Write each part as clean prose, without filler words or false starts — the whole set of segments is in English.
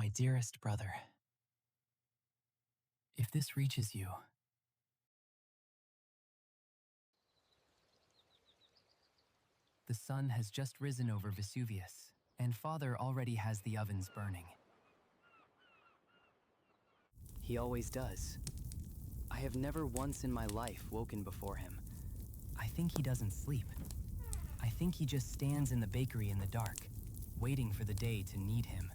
My dearest brother, if this reaches you, the sun has just risen over Vesuvius, and Father already has the ovens burning. He always does. I have never once in my life woken before him. I think he doesn't sleep. I think he just stands in the bakery in the dark, waiting for the day to need him.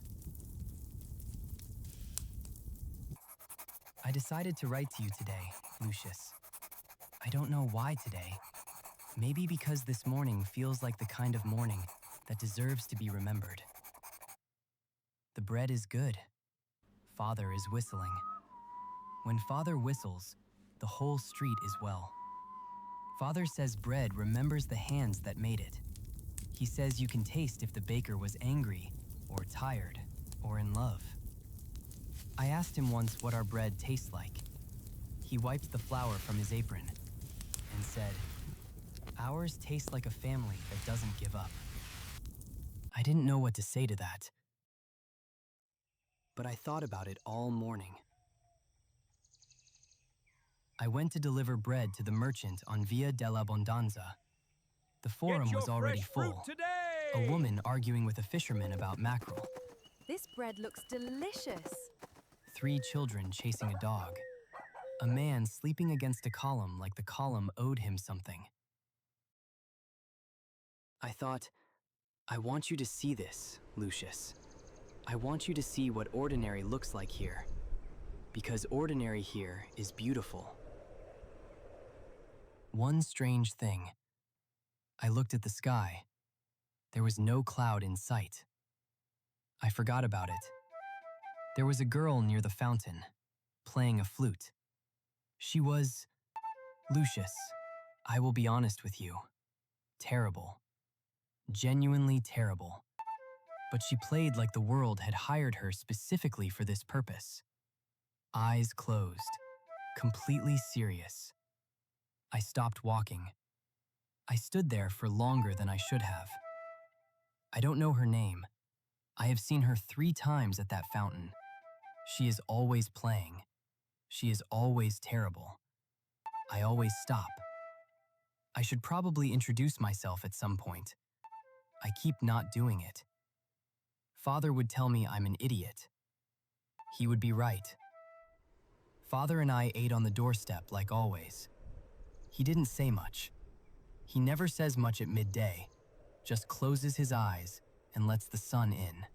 I decided to write to you today, Lucius. I don't know why today. Maybe because this morning feels like the kind of morning that deserves to be remembered. The bread is good. Father is whistling. When Father whistles, the whole street is well. Father says bread remembers the hands that made it. He says you can taste if the baker was angry, or tired, or in love. I asked him once what our bread tastes like. He wiped the flour from his apron and said, "Ours tastes like a family that doesn't give up." I didn't know what to say to that, but I thought about it all morning. I went to deliver bread to the merchant on Via dell'Abbondanza. The forum was already full. A woman arguing with a fisherman about mackerel. This bread looks delicious. 3 children chasing a dog. A man sleeping against a column like the column owed him something. I thought, I want you to see this, Lucius. I want you to see what ordinary looks like here. Because ordinary here is beautiful. One strange thing. I looked at the sky. There was no cloud in sight. I forgot about it. There was a girl near the fountain, playing a flute. She was, Lucius, I will be honest with you, terrible. Genuinely terrible. But she played like the world had hired her specifically for this purpose. Eyes closed, completely serious. I stopped walking. I stood there for longer than I should have. I don't know her name. I have seen her 3 times at that fountain. She is always playing. She is always terrible. I always stop. I should probably introduce myself at some point. I keep not doing it. Father would tell me I'm an idiot. He would be right. Father and I ate on the doorstep like always. He didn't say much. He never says much at midday, just closes his eyes and lets the sun in.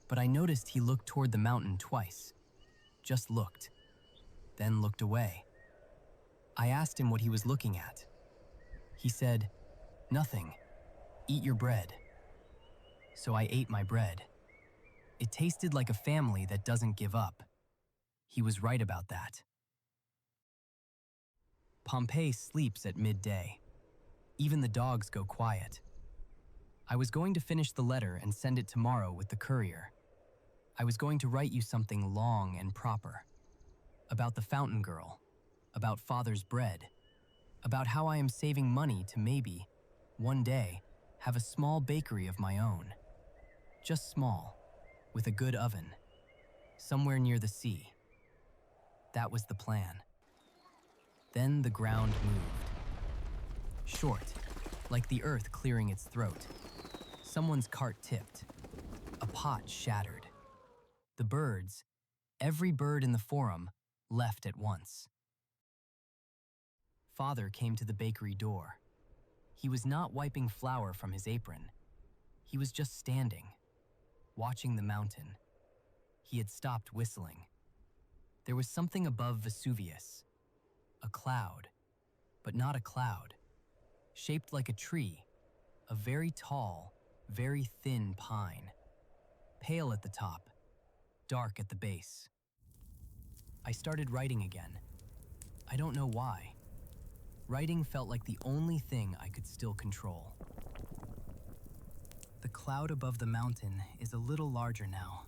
But I noticed he looked toward the mountain twice. Just looked, then looked away. I asked him what he was looking at. He said, "Nothing. Eat your bread." So I ate my bread. It tasted like a family that doesn't give up. He was right about that. Pompeii sleeps at midday. Even the dogs go quiet. I was going to finish the letter and send it tomorrow with the courier. I was going to write you something long and proper. About the fountain girl. About Father's bread. About how I am saving money to maybe, one day, have a small bakery of my own. Just small, with a good oven. Somewhere near the sea. That was the plan. Then the ground moved. Short, like the earth clearing its throat. Someone's cart tipped. A pot shattered. The birds, every bird in the forum, left at once. Father came to the bakery door. He was not wiping flour from his apron. He was just standing, watching the mountain. He had stopped whistling. There was something above Vesuvius. A cloud, but not a cloud. Shaped like a tree, a very tall, very thin pine. Pale at the top, dark at the base. I started writing again. I don't know why. Writing felt like the only thing I could still control. The cloud above the mountain is a little larger now.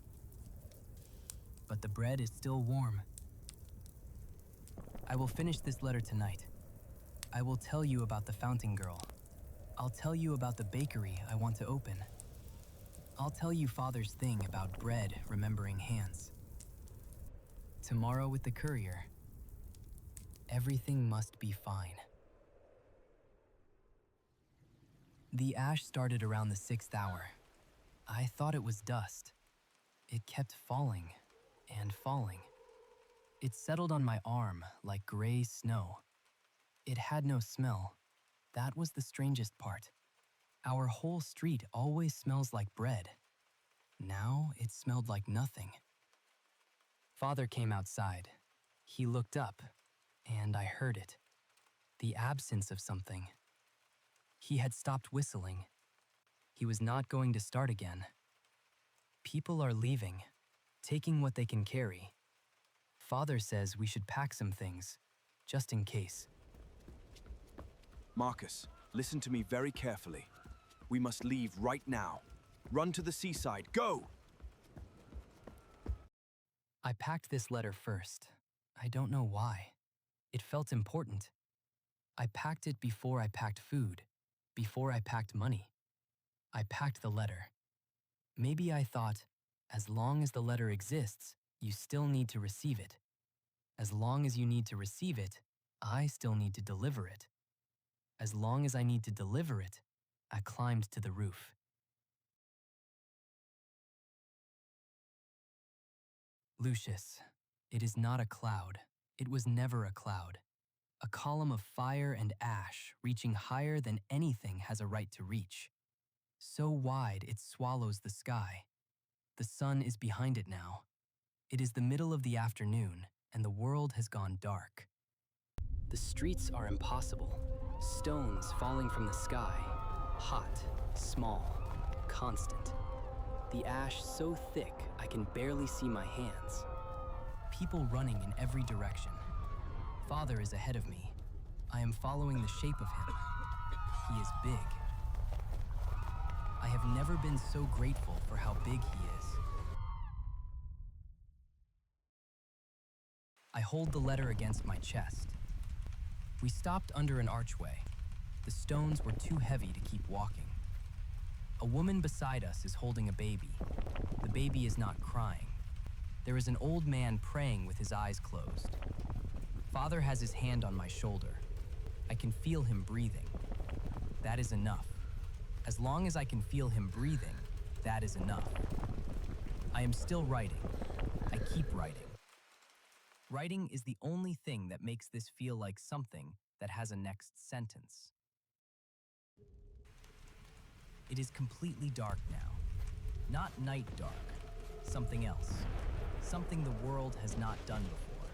But the bread is still warm. I will finish this letter tonight. I will tell you about the fountain girl. I'll tell you about the bakery I want to open. I'll tell you Father's thing about bread remembering hands. Tomorrow with the courier, everything must be fine. The ash started around the 6th hour. I thought it was dust. It kept falling and falling. It settled on my arm like gray snow. It had no smell. That was the strangest part. Our whole street always smells like bread. Now it smelled like nothing. Father came outside. He looked up, and I heard it. The absence of something. He had stopped whistling. He was not going to start again. People are leaving, taking what they can carry. Father says we should pack some things, just in case. Marcus, listen to me very carefully. We must leave right now. Run to the seaside. Go! I packed this letter first. I don't know why. It felt important. I packed it before I packed food, before I packed money. I packed the letter. Maybe I thought, as long as the letter exists, you still need to receive it. As long as you need to receive it, I still need to deliver it. As long as I need to deliver it, I climbed to the roof. Lucius, it is not a cloud. It was never a cloud. A column of fire and ash reaching higher than anything has a right to reach. So wide it swallows the sky. The sun is behind it now. It is the middle of the afternoon, and the world has gone dark. The streets are impossible. Stones falling from the sky. Hot, small, constant. The ash so thick I can barely see my hands. People running in every direction. Father is ahead of me. I am following the shape of him. He is big. I have never been so grateful for how big he is. I hold the letter against my chest. We stopped under an archway. The stones were too heavy to keep walking. A woman beside us is holding a baby. The baby is not crying. There is an old man praying with his eyes closed. Father has his hand on my shoulder. I can feel him breathing. That is enough. As long as I can feel him breathing, that is enough. I am still writing. I keep writing. Writing is the only thing that makes this feel like something that has a next sentence. It is completely dark now. Not night dark. Something else. Something the world has not done before.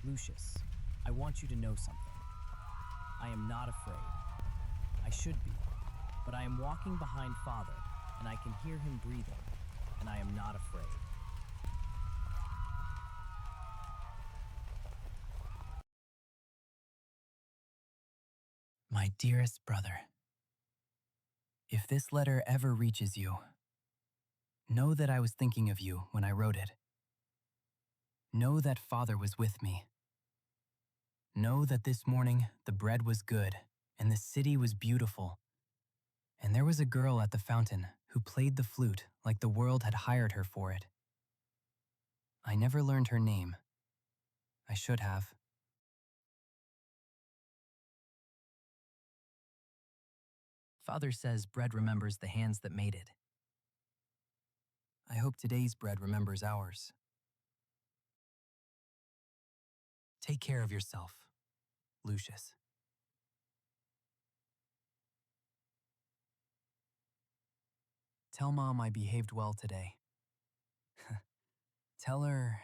Lucius, I want you to know something. I am not afraid. I should be, but I am walking behind Father, and I can hear him breathing, and I am not afraid. My dearest brother, if this letter ever reaches you, know that I was thinking of you when I wrote it. Know that Father was with me. Know that this morning the bread was good and the city was beautiful. And there was a girl at the fountain who played the flute like the world had hired her for it. I never learned her name. I should have. Father says bread remembers the hands that made it. I hope today's bread remembers ours. Take care of yourself, Lucius. Tell Mom I behaved well today. Tell her...